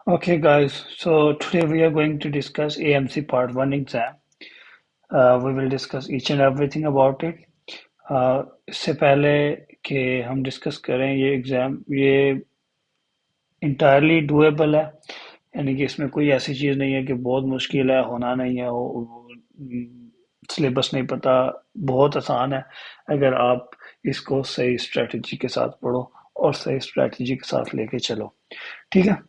Okay, guys, so today we are going to discuss AMC Part 1 exam. We will discuss each and everything about it. इससे पहले कि हम discuss करें ये exam ये entirely doable है, यानी कि इसमें कोई ऐसी चीज़ नहीं है कि बहुत मुश्किल है, होना नहीं है, सिलेबस नहीं पता, बहुत आसान है अगर आप इसको सही स्ट्रेटजी के साथ पढ़ो और सही स्ट्रेटजी के साथ लेके चलो। ठीक है,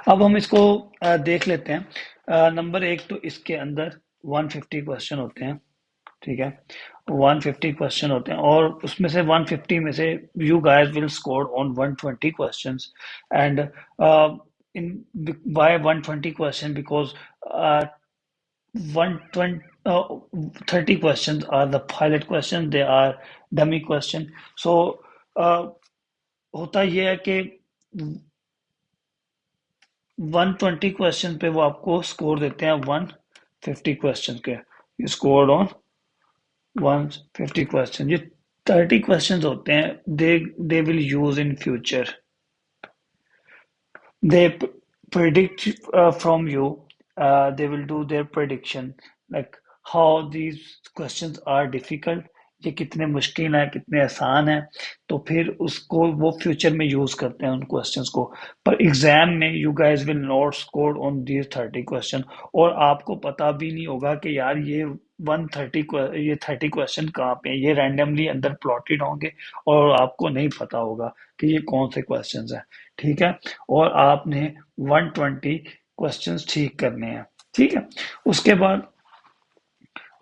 अब हम इसको देख लेते हैं। नंबर एक तो इसके अंदर 150 क्वेश्चन होते हैं। ठीक है, 150 क्वेश्चन होते हैं और उसमें से 150 में से you guys will score on 120 questions and in why 120 question because 120 30 questions are the pilot question, they are dummy question. So होता यह है कि 120 क्वेश्चन पे वो आपको स्कोर देते हैं 150 क्वेश्चन के। You scored on 150 question. ये 30 क्वेश्चंस होते हैं, they will use in future. They predict from you, they will do their prediction, like how these questions are difficult, ये कितने मुश्किल हैं, कितने आसान हैं, तो फिर उसको वो फ्यूचर में यूज करते हैं उन क्वेश्चंस को। पर एग्जाम में you guys will not score on these 30 question, और आपको पता भी नहीं होगा कि यार ये 130 ये 30 क्वेश्चन कहाँ पे हैं, ये रैंडमली अंदर प्लॉटेड होंगे और आपको नहीं पता होगा कि ये कौन से क्वेश्चंस हैं। ठीक है, और आपने 120 क्वेश्चंस ठीक करने हैं। ठीक है, उसके बाद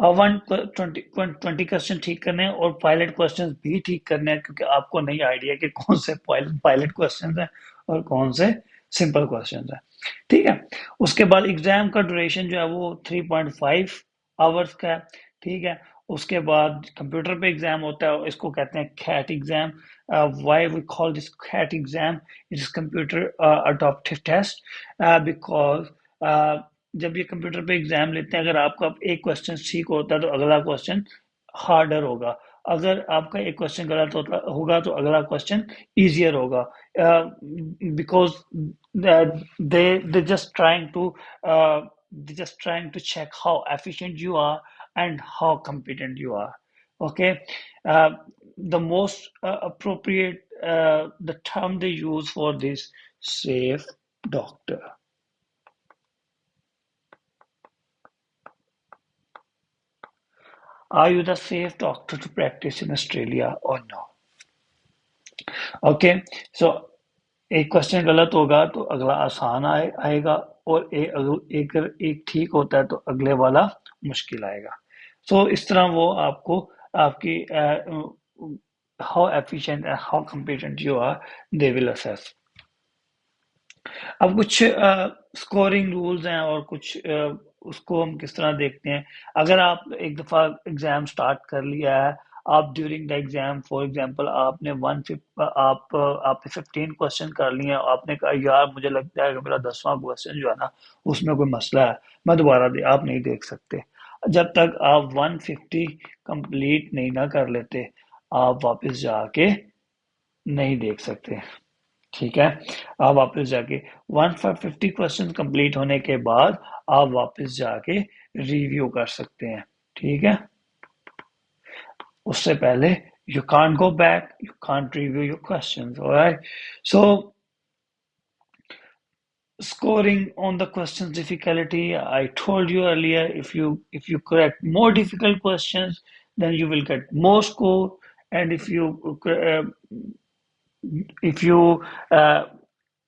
120 क्वेश्चन ठीक करने हैं और पायलट क्वेश्चंस भी ठीक करने हैं, क्योंकि आपको नहीं आइडिया कि कौन से पायलट क्वेश्चंस हैं और कौन से सिंपल क्वेश्चंस हैं। ठीक है, उसके बाद एग्जाम का ड्यूरेशन जो है वो 3.5 आवर्स का है। ठीक है, उसके बाद कंप्यूटर पे एग्जाम होता है, इसको कहते हैं CAT exam. Why we call this CAT exam? It is computer adaptive test, because जब ये कंप्यूटर पे एग्जाम लेते हैं, अगर आपका एक क्वेश्चन ठीक होता है तो अगला क्वेश्चन हार्डर होगा, अगर आपका एक क्वेश्चन गलत होता होगा तो अगला क्वेश्चन इजियर होगा, because they just trying to check how efficient you are and how competent you are. Okay, uh, the most appropriate the term they use for this: safe doctor. Are you the safe doctor to practice in Australia or no? Okay, so एक question गलत होगा तो अगला आसान आएगा, और एक ठीक होता है तो अगले वाला मुश्किल आएगा। सो इस तरह वो आपको आपकी how efficient and how competent you are, they will assess. अब कुछ स्कोरिंग रूल्स हैं और कुछ उसको हम किस तरह देखते हैं। अगर आप एक दफ़ा एग्ज़ाम स्टार्ट कर लिया है, आप during the exam for example आपने आपने 15 क्वेश्चन कर लिए हैं, आपने कहा यार मुझे लगता है कि मेरा 10वां क्वेश्चन जो है ना उसमें कोई मसला है, मैं दोबारा दे आप नहीं देख सकते। जब तक आप 150 कंप्लीट नहीं ना कर लेते, आप वापस जाके नहीं देख सकते। ठीक है, आप वापस जाके 150 क्वेश्चन कंप्लीट होने के बाद आप वापस जाके रिव्यू कर सकते हैं। ठीक है, उससे पहले you can't go back, you can't review your questions. All right, so scoring on the questions difficulty, I told you earlier, if you correct more difficult questions, then you will get more score, and if you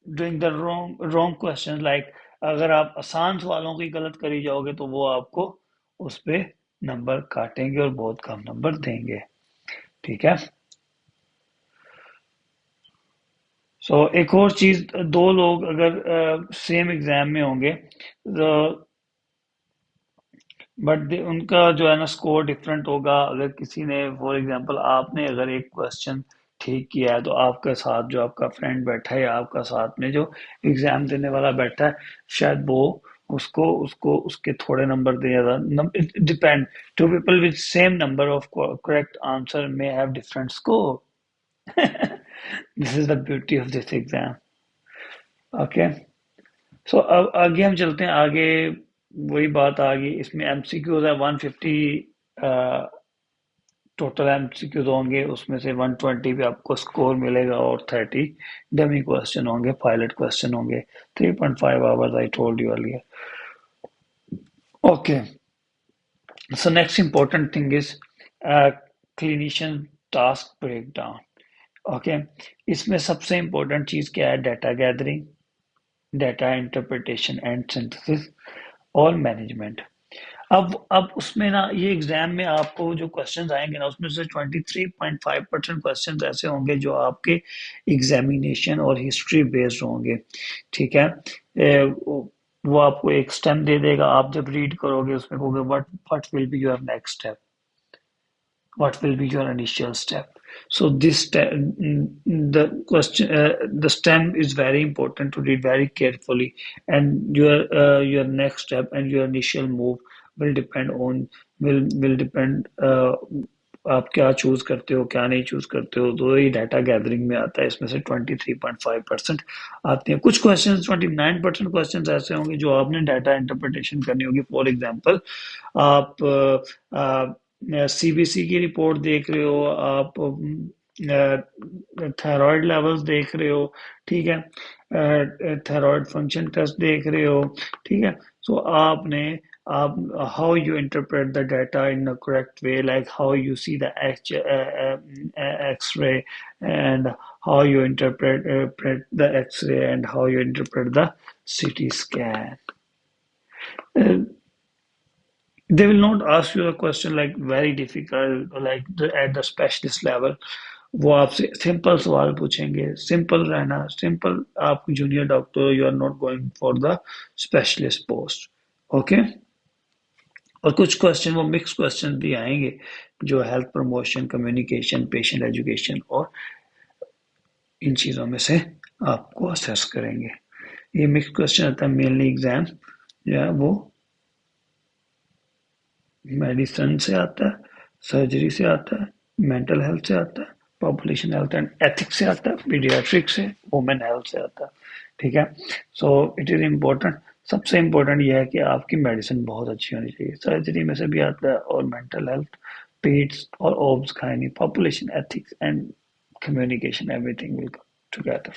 doing the wrong question, like अगर आप आसान सवालों की गलत करी जाओगे तो वो आपको उस पे नंबर काटेंगे और बहुत कम नंबर देंगे। ठीक है, एक और चीज, दो लोग अगर सेम एग्जाम में होंगे बट उनका जो है ना स्कोर डिफरेंट होगा। अगर किसी ने फॉर एग्जांपल आपने अगर एक क्वेश्चन ठीक किया है तो आपके साथ जो आपका फ्रेंड बैठा है या आपका साथ में जो एग्जाम देने वाला बैठा है, शायद वो उसको उसको उसके थोड़े नंबर दे ज्यादा। It depend, two people with same number of correct answer may have different score. This is the beauty of this exam. Okay, so अब आगे हम चलते हैं आगे। वही बात आ गई, इसमें एमसीक्यूज है 150 टोटल एमसीक्यूज होंगे, उसमें से 120 पे आपको स्कोर मिलेगा और 30 डमी क्वेश्चन होंगे, पायलट क्वेश्चन होंगे। 3.5 hours I told you earlier. Okay, so next important thing is clinician task breakdown. Okay, इसमें सबसे इंपॉर्टेंट चीज क्या है? Data gathering, data interpretation and synthesis और मैनेजमेंट। अब उसमें ना ये एग्जाम में आपको जो क्वेश्चंस आएंगे ना, उसमें से 23.5% क्वेश्चंस ऐसे होंगे जो आपके एग्जामिनेशन और हिस्ट्री बेस्ड होंगे। ठीक है, वो आपको एक स्टेम दे देगा, आप जब रीड करोगे उसमें कहोगे what will be your next step, what will be your initial step. So the question, the stem is very important to read very carefully, and your next step and your initial move will depend on will depend आप क्या choose करते हो, क्या नहीं choose करते हो। तो ये डाटा गैदरिंग में आता है, इसमें से 23.5% आते हैं। कुछ क्वेश्चन 29% क्वेश्चन ऐसे होंगे जो आपने डाटा इंटरप्रिटेशन करनी होगी। फॉर एग्जाम्पल, आप सीबीसी की रिपोर्ट देख रहे हो, आप थायराइड लेवल्स देख रहे हो, ठीक है, थायराइड फंक्शन टेस्ट देख रहे हो, ठीक है। सो आपने आप how you interpret the data in a correct way, like how you see the X-ray, and how you interpret the X-ray, and how you interpret the CT scan. Uh, they will not ask you a question like very difficult, like at the specialist level. वो आपसे simple सवाल पूछेंगे, simple रहना, simple. आप junior doctor हो, you are not going for the specialist post. Okay, और कुछ question वो मिक्स क्वेश्चन भी आएंगे जो health promotion, communication, patient education और इन चीज़ों में से आपको असेस करेंगे। ये मिक्स क्वेश्चन आता है मेनली एग्जाम जो है वो मेडिसिन से आता है, सर्जरी से आता है, मेंटल हेल्थ से आता है, पॉपुलेशन हेल्थ एंड एथिक्स से आता है, पीडियाट्रिक से, वुमेन हेल्थ से आता है। ठीक है, सो इट इज इम्पोर्टेंट। सबसे इम्पोर्टेंट यह है कि आपकी मेडिसिन बहुत अच्छी होनी चाहिए। सर्जरी में से भी आता है, और मेंटल हेल्थ, पेड्स और ओब्स खानी, population ethics and communication, everything will come together.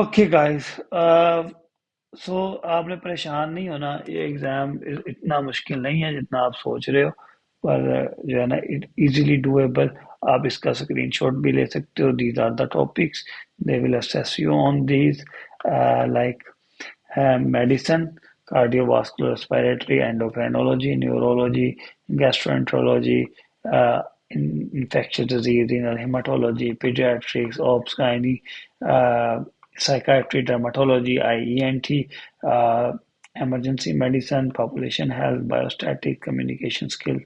Okay guys, so आपने परेशान नहीं होना, ये एग्ज़ाम इतना मुश्किल नहीं है जितना आप सोच रहे हो। पर जो है ना, इट इजीली डूएबल। आप इसका स्क्रीनशॉट भी ले सकते हो। These are the topics, they will assess you on these, like medicine, cardiovascular, respiratory, endocrinology, neurology, gastroenterology, uh, infectious disease, renal hematology, pediatrics, obs, gynae, psychiatry, dermatology, IENT, emergency medicine, population health, biostatic, communication skill,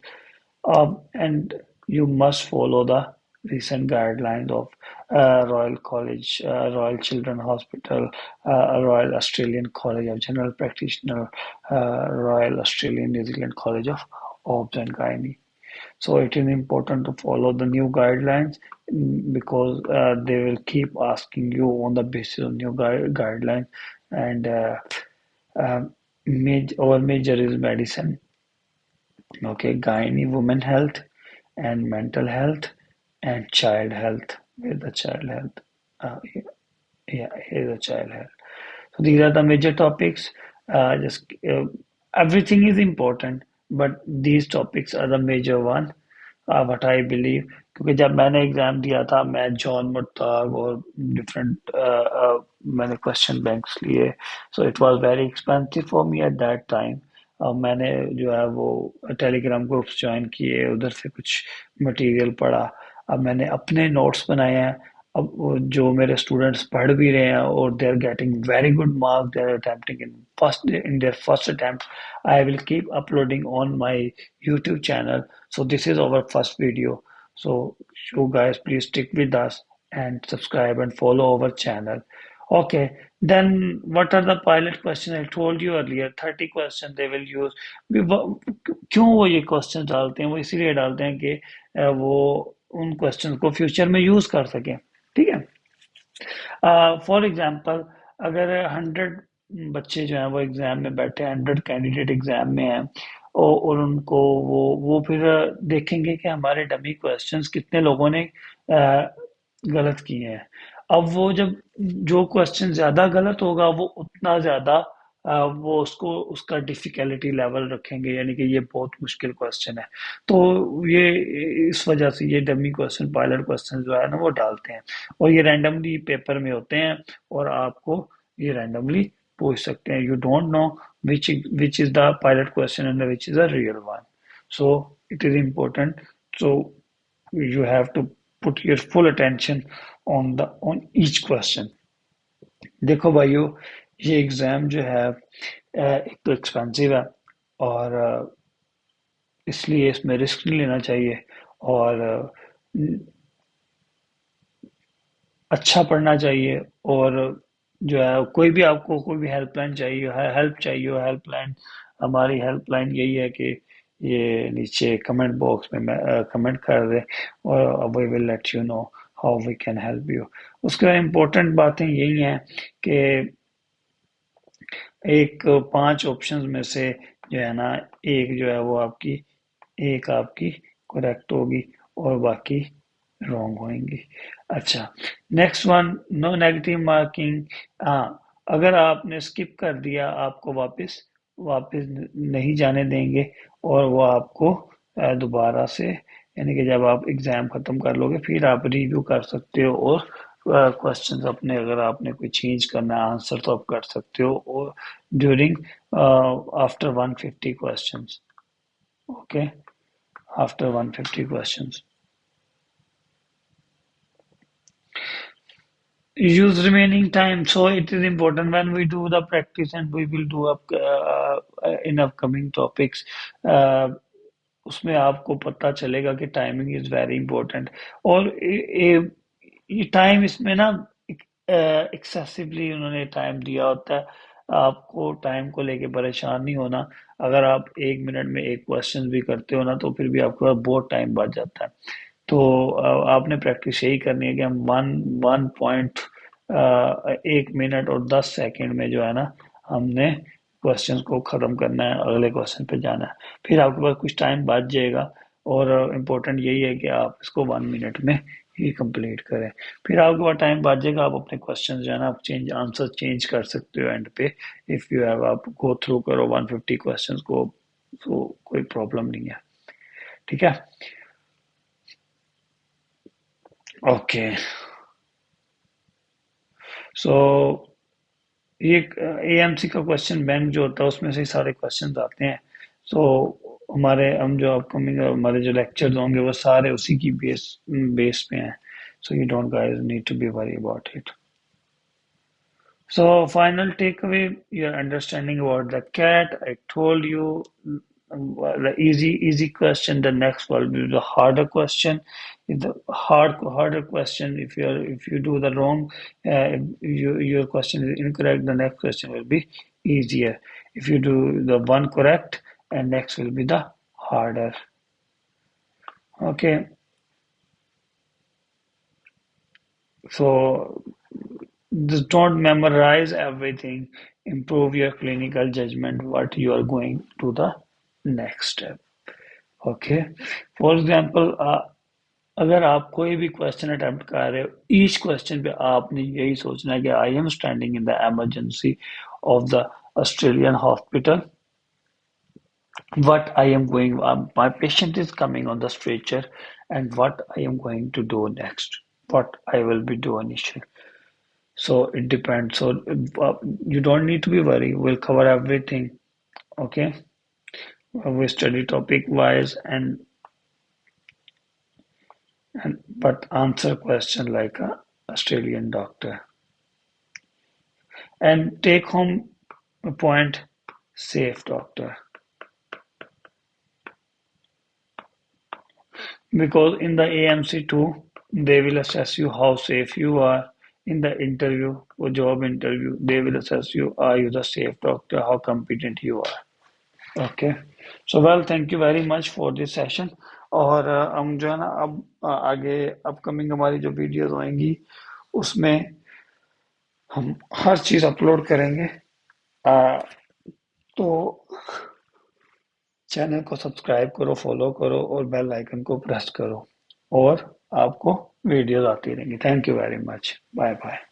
and you must follow the recent guidelines of Royal College, Royal Children's Hospital, Royal Australian College of General Practitioner, Royal Australian New Zealand College of Obs and Gynae. So it is important to follow the new guidelines, because they will keep asking you on the basis of new guidelines. And our major is medicine. Okay, gynae, women health, and mental health, and child health. Where's the child health? Yeah, yeah, here's the child health. So these are the major topics. Just everything is important, but these topics are the major one. What I believe, क्योंकि जब मैंने exam दिया था, मैं John मुर्ताग और different मैंने question banks लिए, so it was very expensive for me at that time. अब मैंने जो है वो टेलीग्राम ग्रुप्स ज्वाइन किए, उधर से कुछ मटेरियल पढ़ा। अब मैंने अपने नोट्स बनाए हैं। अब जो मेरे स्टूडेंट्स पढ़ भी रहे हैं और they are getting very good marks, they are attempting in their first attempt, I will keep uploading on my YouTube channel. So this is our first video. So you guys please stick with us and subscribe and follow our channel. Okay, then what are the pilot questions? I told you earlier, 30 questions they will use. क्यों वो ये question डालते हैं? वो इसीलिए डालते हैं कि वो उन क्वेश्चन को फ्यूचर में यूज कर सकें। ठीक है, फॉर एग्जाम्पल, अगर 100 बच्चे जो हैं वो एग्जाम में बैठे हैं, 100 कैंडिडेट एग्जाम में हैं, और उनको वो फिर देखेंगे कि हमारे डमी क्वेश्चंस कितने लोगों ने गलत किए हैं। अब वो जब जो क्वेश्चन ज्यादा गलत होगा वो उतना ज्यादा वो उसको उसका डिफिकल्टी लेवल रखेंगे, यानी कि ये बहुत मुश्किल क्वेश्चन है। तो ये इस वजह से ये डमी क्वेश्चन, पायलट क्वेश्चन जो है ना वो डालते हैं, और ये रैंडमली पेपर में होते हैं, और आपको ये रैंडमली पूछ सकते हैं। You don't know which is the pilot question and which is a real one. So it is important. So you have to put your full attention on each question. देखो भाइयों, ये एग्जाम जो है एक तो एक्सपेंसिव है, और इसलिए इसमें रिस्क नहीं लेना चाहिए, और अच्छा पढ़ना चाहिए। और जो है कोई भी आपको कोई भी हेल्पलाइन चाहिए, हेल्प चाहिए हो, हेल्पलाइन, हमारी हेल्पलाइन यही है कि ये नीचे कमेंट बॉक्स में कमेंट कर दे, और we will let you know how we can help you. उसके इम्पोर्टेंट बातें यही हैं कि एक 5 ऑप्शंस में से जो है ना, एक जो है वो आपकी एक आपकी करेक्ट होगी, और बाकी रॉन्ग होंगी। अच्छा, next one, no negative marking. हाँ, अगर आपने स्किप कर दिया, आपको वापस वापस नहीं जाने देंगे, और वो आपको दोबारा से, यानी कि जब आप एग्जाम खत्म कर लोगे फिर आप रिव्यू कर सकते हो, और क्वेश्चंस अपने, अगर आपने कोई चेंज करना है आंसर तो आप कर सकते हो, और during after 150 questions. Okay, after 150 questions use remaining time. So it is important when we do the practice, and we will do up in upcoming topics. uh, उसमें आपको पता चलेगा कि टाइमिंग इज वेरी इंपॉर्टेंट। और ये time इसमें ना excessively उन्होंने टाइम दिया होता है। आपको टाइम को लेके परेशान नहीं होना। अगर आप 1 मिनट में एक क्वेश्चन भी करते हो ना, तो फिर भी आपके पास बहुत टाइम बच जाता है। तो आपने प्रैक्टिस यही करनी है कि हम वन वन पॉइंट 1 मिनट और 10 सेकंड में जो है ना, हमने क्वेश्चन को खत्म करना है, अगले क्वेश्चन पे जाना है। फिर आपके पास कुछ टाइम बच जाएगा, और इम्पोर्टेंट यही है कि आप इसको 1 मिनट में ही कंप्लीट करें। फिर आपके पास टाइम बच जाएगा, आप अपने क्वेश्चन जो है ना, आप चेंज आंसर चेंज कर सकते हो एंड पे। इफ यू हैव, आप गो थ्रू करो 150 क्वेश्चन को, तो कोई प्रॉब्लम नहीं है। ठीक है, ओके। सो ये एएमसी का क्वेश्चन बैंक जो होता है उसमें से ही सारे क्वेश्चंस आते हैं। सो हमारे हम जो अपकमिंग हमारे जो लेक्चर्स होंगे वो सारे उसी की बेस बेस पे हैं। So you don't guys need to be worry about it. So final takeaway, your understanding about the cat. I told you the easy question. The next will be the harder question. If the harder question, if you do the wrong, your question is incorrect, the next question will be easier. If you do the one correct, and next will be the harder. Okay, so just don't memorize everything. Improve your clinical judgment what you are going to the next step. Okay. For example, अगर आप कोई भी question attempt कर रहे हो, each question पे आपने यही सोचना है कि I am standing in the emergency of the Australian hospital, what I am going, my patient is coming on the stretcher, and what I am going to do next, what I will be doing initially. So it depends. So you don't need to be worried. We'll cover everything. Okay. We study topic wise, and but answer question like a Australian doctor. And take home point, safe doctor. Because in the AMC too, they will assess you how safe you are. In the interview or job interview, they will assess you, are you the safe doctor, how competent you are. Okay, so well, thank you very much for this session. और हम जो है ना, अब आगे upcoming हमारी जो videos होंगी उसमें हम हर चीज अपलोड करेंगे। आ, तो चैनल को सब्सक्राइब करो, फॉलो करो और बेल आइकन को प्रेस करो और आपको वीडियोस आती रहेंगी। Thank you very much. Bye bye.